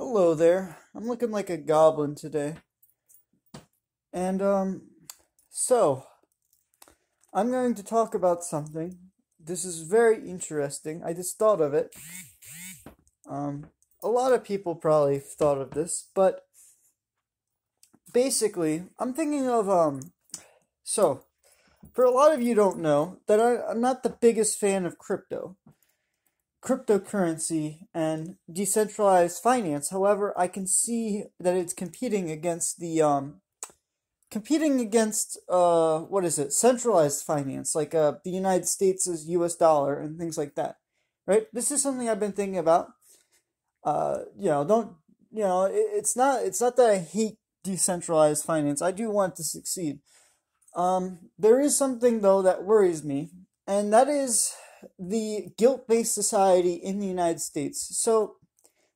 Hello there. I'm looking like a goblin today. And so I'm going to talk about something. This is very interesting. I just thought of it. Um a lot of people probably thought of this, but basically, I'm thinking of so for a lot of you don't know that I'm not the biggest fan of cryptocurrency and decentralized finance. However, I can see that it's competing against what is it, centralized finance, like the United States' US dollar and things like that, right? This is something I've been thinking about. Don't it's not that I hate decentralized finance. I do want it to succeed. There is something though that worries me, and that is the guilt-based society in the United States. So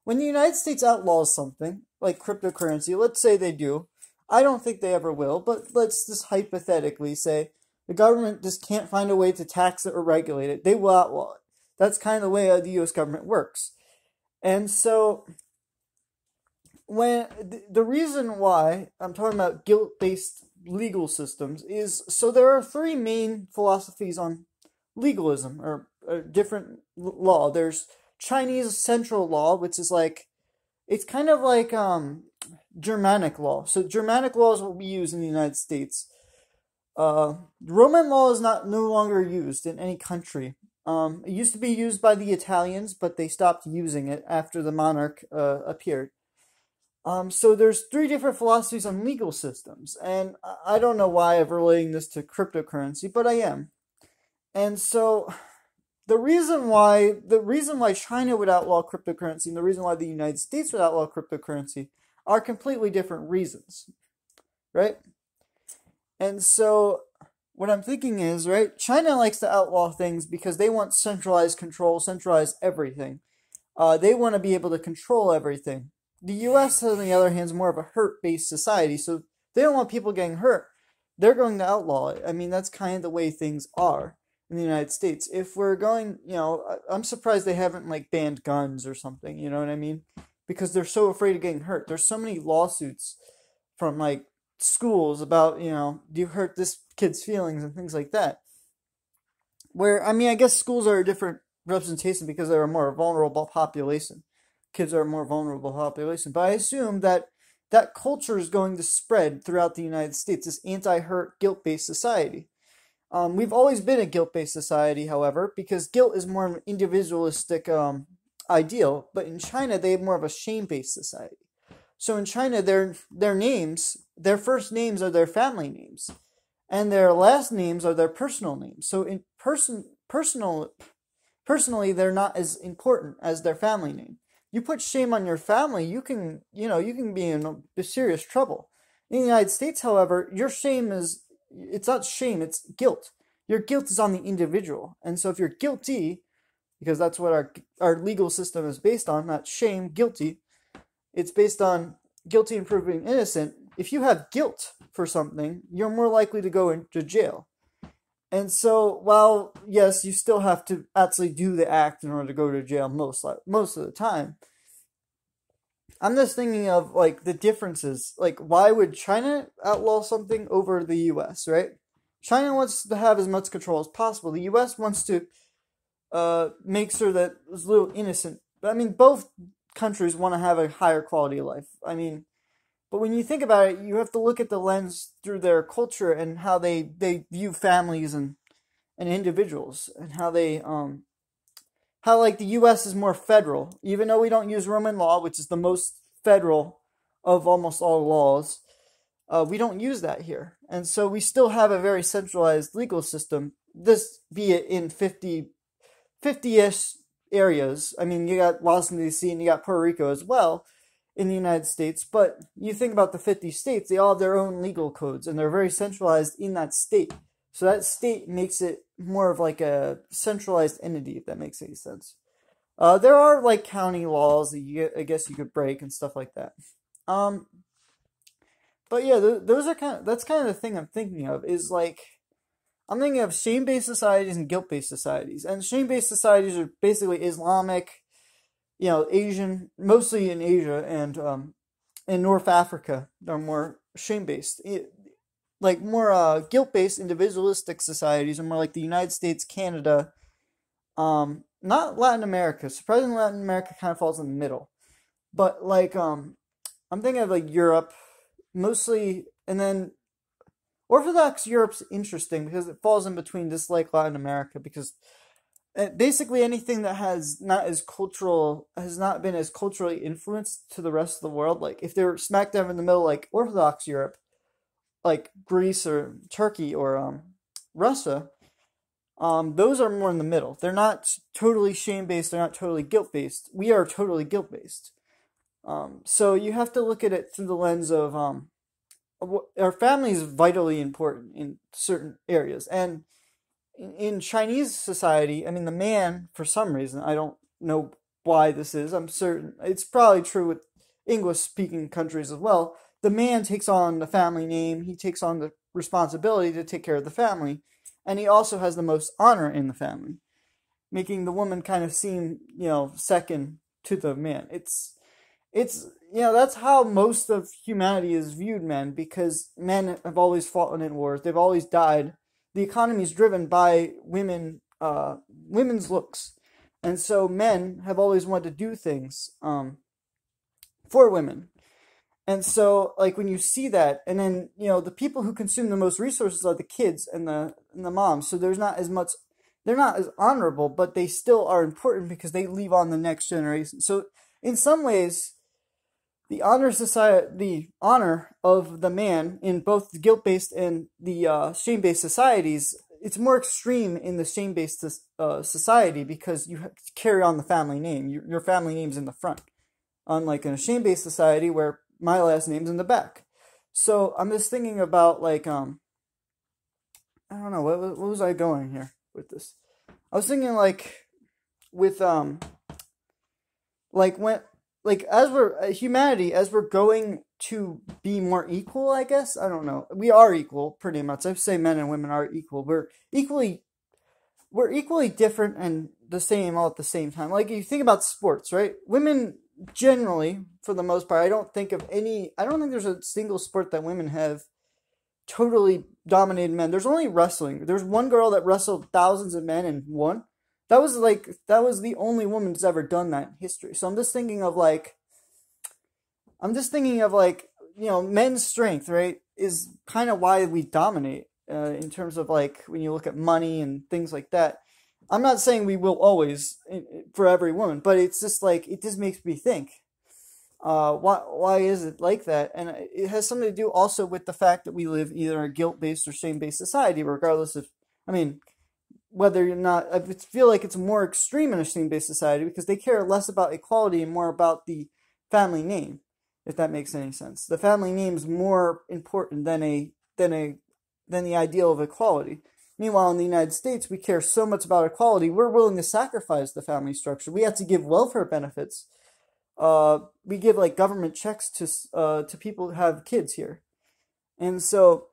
when the United States outlaws something like cryptocurrency, let's say they do, I don't think they ever will, but let's just hypothetically say the government just can't find a way to tax it or regulate it, they will outlaw it. That's kind of the way the US government works. And so when the reason why I'm talking about guilt-based legal systems is, so there are three main philosophies on legalism, or different law. There's Chinese central law, which is like, it's kind of like Germanic law. So Germanic law is what we use in the United States. Roman law is not no longer used in any country. It used to be used by the Italians, but they stopped using it after the monarch appeared. So there's three different philosophies on legal systems, and I don't know why I'm relating this to cryptocurrency, but I am. And so the reason why China would outlaw cryptocurrency and the reason why the United States would outlaw cryptocurrency are completely different reasons, right? And so what I'm thinking is, right, China likes to outlaw things because they want centralized control, centralized everything. They want to be able to control everything. The US, on the other hand, is more of a hurt-based society, so they don't want people getting hurt. They're going to outlaw it. I mean, that's kind of the way things are in the United States. If we're going, I'm surprised they haven't like banned guns or something, you know what I mean? Because they're so afraid of getting hurt. There's so many lawsuits from like schools about, do you hurt this kid's feelings and things like that. Where, I mean, I guess schools are a different representation because they're a more vulnerable population. Kids are a more vulnerable population. But I assume that that culture is going to spread throughout the United States, this anti-hurt, guilt-based society. We've always been a guilt-based society, however, because guilt is more of an individualistic ideal. But in China, they have more of a shame-based society. So in China, their first names are their family names, and their last names are their personal names. So personally, they're not as important as their family name. You put shame on your family, you can be in serious trouble. In the United States, however, your shame it's not shame, it's guilt. Your guilt is on the individual. And so if you're guilty, because that's what our legal system is based on, not shame, guilty, it's based on guilty and proving innocent. If you have guilt for something, you're more likely to go into jail. And so, while yes, you still have to actually do the act in order to go to jail most of the time, I'm just thinking of like the differences. Like, why would China outlaw something over the U.S., right? China wants to have as much control as possible. The U.S. wants to make sure that it's a little innocent. But I mean, both countries want to have a higher quality of life. I mean, but when you think about it, you have to look at the lens through their culture and how they view families and individuals, and how like the US is more federal. Even though we don't use Roman law, which is the most federal of almost all laws, we don't use that here. And so we still have a very centralized legal system, this be it in 50-ish areas. I mean, you got Washington, D.C., and you got Puerto Rico as well in the United States. But you think about the 50 states, they all have their own legal codes, and they're very centralized in that state. So that state makes it more of like a centralized entity, if that makes any sense. There are like county laws that I guess you could break and stuff like that. Um, but yeah, those are that's kind of the thing I'm thinking of, is like, I'm thinking of shame-based societies and guilt-based societies. And shame-based societies are basically Islamic, Asian, mostly in Asia and in North Africa, are more shame-based. Like more guilt-based individualistic societies are more like the United States, Canada, not Latin America. Surprisingly, Latin America kind of falls in the middle. But like I'm thinking of like Europe mostly, and then Orthodox Europe's interesting because it falls in between just like Latin America, because basically anything that has not been as culturally influenced to the rest of the world, like if they're smack dab in the middle, like Orthodox Europe, like Greece or Turkey or Russia, those are more in the middle. They're not totally shame based. They're not totally guilt based. We are totally guilt based. So you have to look at it through the lens of our family is vitally important in certain areas, and in Chinese society, I mean, the man, for some reason, I don't know why this is. I'm certain it's probably true with English speaking countries as well. The man takes on the family name. He takes on the responsibility to take care of the family, and he also has the most honor in the family, making the woman kind of seem, second to the man. It's that's how most of humanity is viewed, men, because men have always fought in wars. They've always died. The economy is driven by women's looks, and so men have always wanted to do things for women. And so, like, when you see that, and then, the people who consume the most resources are the kids and the moms. So they're not as honorable, but they still are important because they leave on the next generation. So in some ways, the honor of the man in both the guilt-based and the shame-based societies, it's more extreme in the shame-based society because you have to carry on the family name. Your family name's in the front. Unlike in a shame-based society where my last name's in the back. So I'm just thinking about, like, I don't know, what was I going here with this? I was thinking, like, with, like, when, like, as we're going to be more equal, I guess, I don't know. We are equal, pretty much. I say men and women are equal. We're equally different and the same all at the same time. Like, you think about sports, right? Women generally, for the most part, I don't think there's a single sport that women have totally dominated men. There's only wrestling. There's one girl that wrestled thousands of men and won. That was the only woman that's ever done that in history. So I'm just thinking of men's strength, right, is kind of why we dominate in terms of, like, when you look at money and things like that. I'm not saying we will always for every woman, but it's just like, it just makes me think, why is it like that? And it has something to do also with the fact that we live either in a guilt-based or shame-based society, regardless of, I mean, whether you're not, I feel like it's more extreme in a shame-based society because they care less about equality and more about the family name, if that makes any sense. The family name is more important than the ideal of equality. Meanwhile, in the United States, we care so much about equality, we're willing to sacrifice the family structure. We have to give welfare benefits. We give, like, government checks to people who have kids here. And so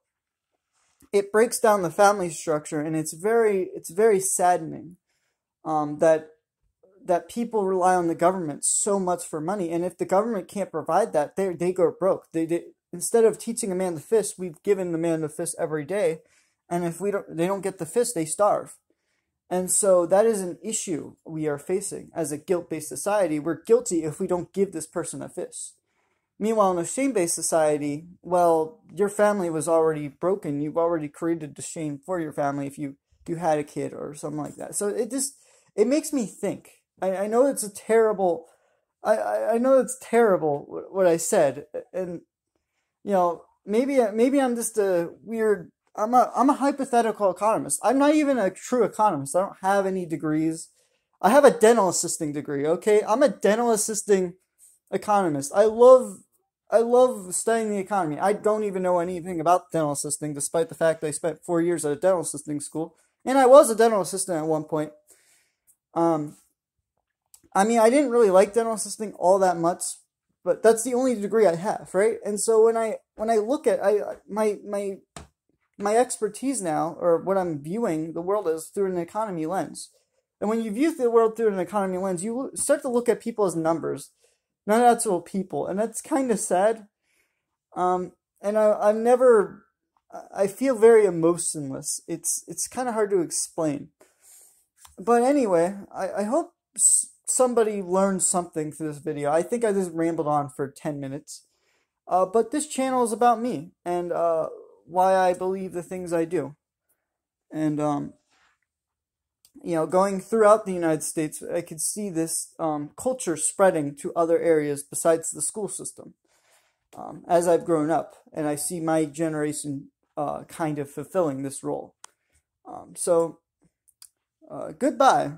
it breaks down the family structure, and it's very saddening that people rely on the government so much for money. And if the government can't provide that, they go broke. They instead of teaching a man to fish, we've given the man the fish every day. And if they don't get the fish, they starve. And so that is an issue we are facing as a guilt-based society. We're guilty if we don't give this person a fish. Meanwhile, in a shame-based society, well, your family was already broken. You've already created the shame for your family if you had a kid or something like that. So it makes me think. I know it's terrible what I said, and maybe I'm just a weird. I'm a hypothetical economist. I'm not even a true economist. I don't have any degrees. I have a dental assisting degree, okay? I'm a dental assisting economist. I love studying the economy. I don't even know anything about dental assisting, despite the fact that I spent 4 years at a dental assisting school. And I was a dental assistant at one point. I mean, I didn't really like dental assisting all that much, but that's the only degree I have, right? And so when I look at my expertise now, or what I'm viewing the world as through an economy lens, And when you view the world through an economy lens, you start to look at people as numbers, not actual people, and that's kind of sad. And I feel very emotionless. It's kind of hard to explain. But anyway, I hope somebody learned something through this video. I think I just rambled on for 10 minutes. But this channel is about me and why I believe the things I do. And, going throughout the United States, I could see this culture spreading to other areas besides the school system as I've grown up. And I see my generation kind of fulfilling this role. So, goodbye.